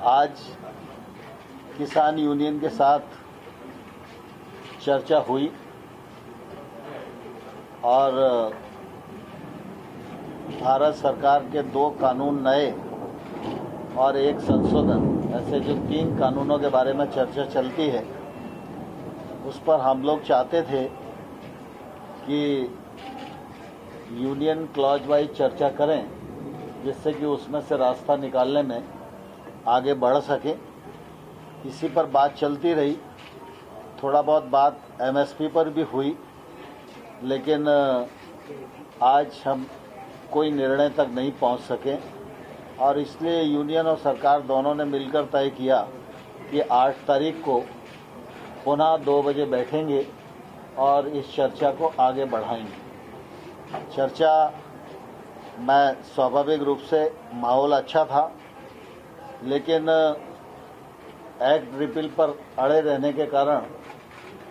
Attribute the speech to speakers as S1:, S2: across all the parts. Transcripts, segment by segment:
S1: आज किसान यूनियन के साथ चर्चा हुई और भारत सरकार के 2 कानून नए और 1 संशोधन, ऐसे जो 3 कानूनों के बारे में चर्चा चलती है, उस पर हम लोग चाहते थे कि यूनियन क्लॉज वाइज चर्चा करें, जिससे कि उसमें से रास्ता निकालने में आगे बढ़ सके। इसी पर बात चलती रही। थोड़ा बहुत बात एमएसपी पर भी हुई, लेकिन आज हम कोई निर्णय तक नहीं पहुंच सके और इसलिए यूनियन और सरकार दोनों ने मिलकर तय किया कि 8 तारीख को पुनः 2 बजे बैठेंगे और इस चर्चा को आगे बढ़ाएंगे। चर्चा में स्वाभाविक रूप से माहौल अच्छा था, लेकिन एक्ट रिपील पर अड़े रहने के कारण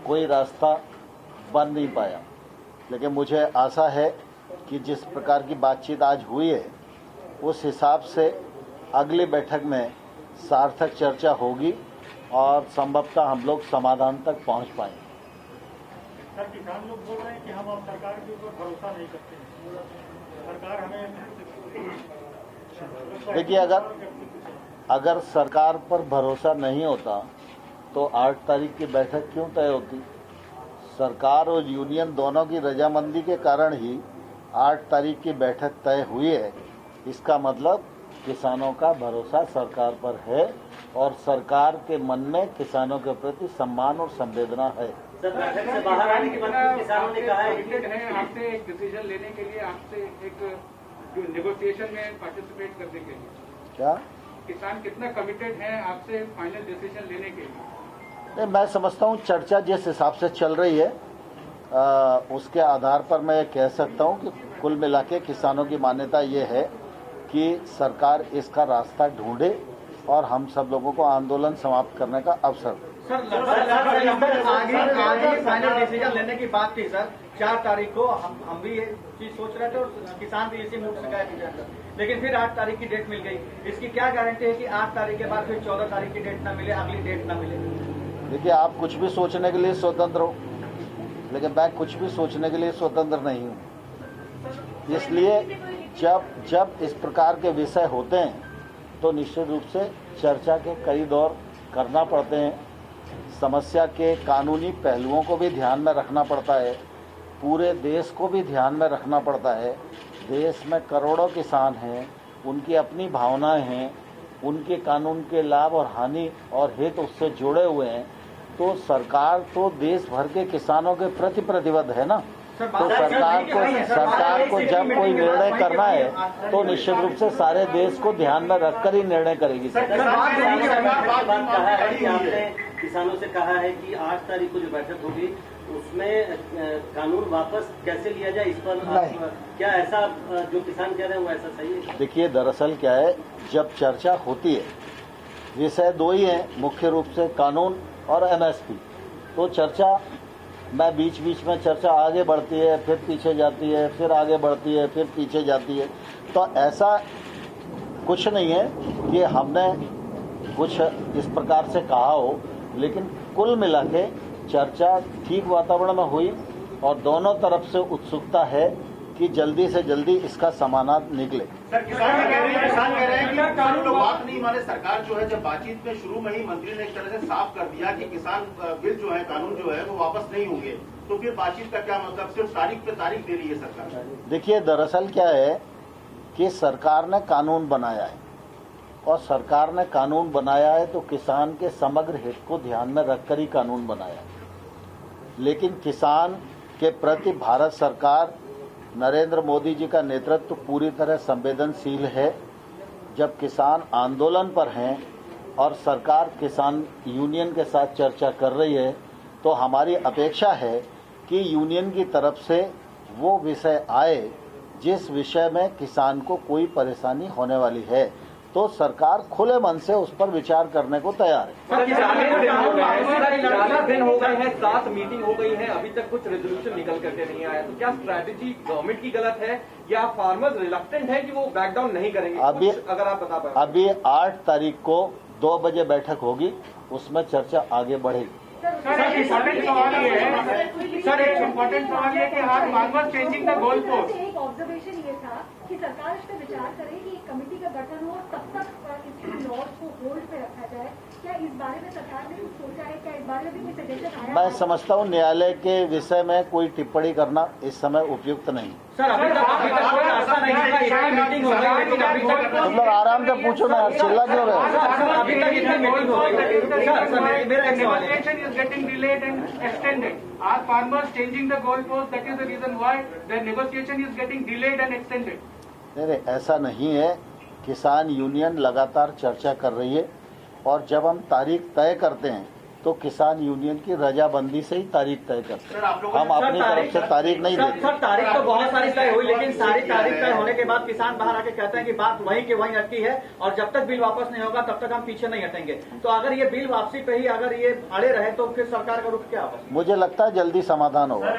S1: कोई रास्ता बन नहीं पाया। लेकिन मुझे आशा है कि जिस प्रकार की बातचीत आज हुई है, उस हिसाब से अगली बैठक में सार्थक चर्चा होगी और संभवतः हम लोग समाधान तक पहुंच पाएंगे।
S2: सर, किसान लोग बोल रहे हैं कि हम अब सरकार के ऊपर भरोसा नहीं करते हैं, सरकार हमें।
S1: देखिए, अगर सरकार पर भरोसा नहीं होता तो 8 तारीख की बैठक क्यों तय होती? सरकार और यूनियन दोनों की रजामंदी के कारण ही 8 तारीख की बैठक तय हुई है। इसका मतलब किसानों का भरोसा सरकार पर है और सरकार के मन में किसानों के प्रति सम्मान और संवेदना है।
S3: सर, बैठक से बाहर आने के बाद किसानों ने कहा है
S4: कि आपसे एक डिसीजन लेने के लिए, आपसे एक नेगोशिएशन में पार्टिसिपेट करने के लिए
S1: क्या
S4: किसान कितना कमिटेड है आपसे फाइनल डिसीजन लेने के लिए?
S1: मैं समझता हूँ चर्चा जिस हिसाब से चल रही है उसके आधार पर मैं कह सकता हूँ कि कुल मिला के किसानों की मान्यता ये है कि सरकार इसका रास्ता ढूंढे और हम सब लोगों को आंदोलन समाप्त करने का अवसर दे।
S5: आगे फाइनल डिसीजन लेने की बात थी सर। 4 तारीख को हम भी ये चीज सोच रहे थे और किसान भी इसी मूड से शिकायत की जाता, लेकिन फिर 8 तारीख की डेट मिल गई। इसकी क्या गारंटी है कि 8 तारीख के बाद फिर 14 तारीख की डेट न मिले, अगली डेट न मिले?
S1: देखिए, आप कुछ भी सोचने के लिए स्वतंत्र हो, लेकिन मैं कुछ भी सोचने के लिए स्वतंत्र नहीं हूँ। इसलिए जब इस प्रकार के विषय होते हैं तो निश्चित रूप से चर्चा के कई दौर करना पड़ते हैं। समस्या के कानूनी पहलुओं को भी ध्यान में रखना पड़ता है, पूरे देश को भी ध्यान में रखना पड़ता है। देश में करोड़ों किसान हैं, उनकी अपनी भावनाएं हैं, उनके कानून के लाभ और हानि और हित उससे जुड़े हुए हैं। तो सरकार तो देश भर के किसानों के प्रति प्रतिबद्ध है ना। तो सरकार को जब कोई निर्णय करना है तो निश्चित रूप से सारे देश को ध्यान में रखकर ही निर्णय करेगी।
S3: किसानों से कहा है कि 8 तारीख को जो बैठक होगी उसमें कानून वापस कैसे लिया जाए, इस पर क्या ऐसा जो किसान कह रहे हैं वो ऐसा सही है?
S1: देखिए, दरअसल क्या है, जब चर्चा होती है, विषय 2 ही हैं मुख्य रूप से, कानून और एमएसपी। तो चर्चा में बीच बीच में चर्चा आगे बढ़ती है, फिर पीछे जाती है, फिर आगे बढ़ती है, फिर पीछे जाती है। तो ऐसा कुछ नहीं है कि हमने कुछ इस प्रकार से कहा हो, लेकिन कुल मिला के चर्चा ठीक वातावरण में हुई और दोनों तरफ से उत्सुकता है कि जल्दी से जल्दी इसका समाधान निकले।
S6: सर, किसान कह रहे हैं कि कानून लोग बात नहीं माने। सरकार जो है, जब बातचीत में शुरू में ही मंत्री ने एक तरह से साफ कर दिया कि किसान बिल जो है, कानून जो है वो वापस नहीं होंगे, तो फिर बातचीत का क्या मतलब? सिर्फ तारीख पे तारीख दे रही है सरकार।
S1: देखिए, दरअसल क्या है कि सरकार ने कानून बनाया है और सरकार ने कानून बनाया है तो किसान के समग्र हित को ध्यान में रखकर ही कानून बनाया है। लेकिन किसान के प्रति भारत सरकार, नरेंद्र मोदी जी का नेतृत्व पूरी तरह संवेदनशील है। जब किसान आंदोलन पर हैं और सरकार किसान यूनियन के साथ चर्चा कर रही है, तो हमारी अपेक्षा है कि यूनियन की तरफ से वो विषय आए जिस विषय में किसान को कोई परेशानी होने वाली है, तो सरकार खुले मन से उस पर विचार करने को तैयार है।
S7: दिन हो गए हैं, 7 मीटिंग हो गई है, अभी तक कुछ रेजोल्यूशन निकल करके नहीं आया। तो क्या स्ट्रैटेजी गवर्नमेंट की गलत है या फार्मर्स रिलक्टेंट है कि वो बैक डाउन नहीं करेंगे? अभी अगर आप बता पाए।
S1: अभी 8 तारीख को 2 बजे बैठक होगी, उसमें चर्चा आगे बढ़ेगी।
S4: सर एक इम्पोर्टेंट सवाल ये है, सर एक इम्पोर्टेंट सवाल ये कि are farmers changing the goal post.
S8: एक ऑब्जर्वेशन ये था कि सरकार इस पर विचार करे कि एक कमेटी का गठन हो, तब तक इसकी लॉज को होल्ड पे रखा जाए। क्या इस बारे में सरकार ने कुछ सोचा है? क्या इस बारे में भी कोई सजेशन आया?
S1: मैं समझता हूँ न्यायालय के विषय में कोई टिप्पणी करना इस समय उपयुक्त नहीं।
S5: सर अभी तक कोई रास्ता नहीं है, इतनी मीटिंग हो गई लेकिन अभी तक
S1: तुम लोग आराम से पूछो ना, चिल्ला क्यों रहे हो?
S5: सर अभी तक इतनी मीटिंग हो गई। सर मेरा एक सवाल है,
S4: Negotiation is getting delayed and extended. Are farmers changing the goalpost? That is the reason why the negotiation is getting delayed and extended.
S1: नहीं, ऐसा नहीं है। किसान यूनियन लगातार चर्चा कर रही है और जब हम तारीख तय करते हैं तो किसान यूनियन की रजाबंदी से ही तारीख तय करते हैं। हम अपनी तरफ से तारीख नहीं देते।
S5: सर तारीख तो बहुत सारी तय हुई, लेकिन सारी तारीख तय होने के बाद किसान बाहर आके कहते हैं कि बात वहीं के वहीं अटकी है और जब तक बिल वापस नहीं होगा तब तक हम पीछे नहीं हटेंगे। तो अगर ये बिल वापसी पे ही अगर ये अड़े रहे तो फिर सरकार का रुख क्या होगा?
S1: मुझे लगता है जल्दी समाधान होगा।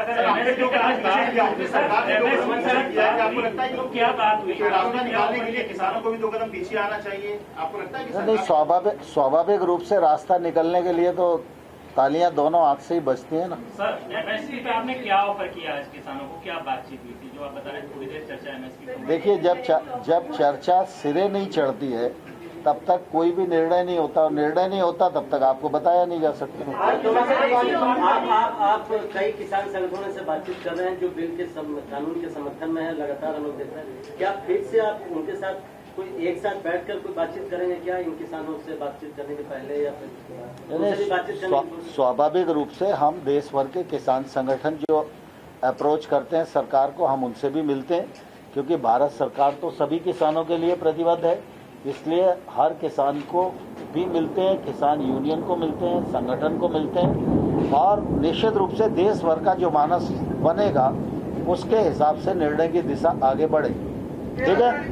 S6: क्या बात हुई? रास्ता निकालने के लिए किसानों को भी 2 कदम पीछे आना चाहिए, आपको लगता है कि
S1: नहीं, स्वाभाविक रूप से रास्ता निकलने के लिए तो तालियां दोनों हाथ से ही बजती हैं ना।
S9: सर एमएसपी पे आपने क्या ऑफर किया आज किसानों को? क्या बातचीत हुई थी? जो आप बता रहे हैं थोड़ी देर चर्चा एमएसपी।
S1: देखिए, जब चर्चा सिरे नहीं चढ़ती है तब तक कोई भी निर्णय नहीं होता, और निर्णय नहीं होता तब तक आपको बताया नहीं जा सकता।
S3: आप कई किसान संगठनों से बातचीत कर रहे हैं जो बिल के कानून के समर्थन में है, लगातार हम लोग देख रहे हैं। क्या फिर से आप उनके साथ कोई एक साथ बैठकर कोई बातचीत करेंगे क्या, इन किसानों से बातचीत करने के पहले या फिर बातचीत करने?
S1: स्वाभाविक रूप से हम देश भर के किसान संगठन जो अप्रोच करते हैं सरकार को, हम उनसे भी मिलते हैं, क्योंकि भारत सरकार तो सभी किसानों के लिए प्रतिबद्ध है। इसलिए हर किसान को भी मिलते हैं, किसान यूनियन को मिलते हैं, संगठन को मिलते हैं, और निश्चित रूप से देश भर का जो मानस बनेगा उसके हिसाब से निर्णय की दिशा आगे बढ़े। ठीक है।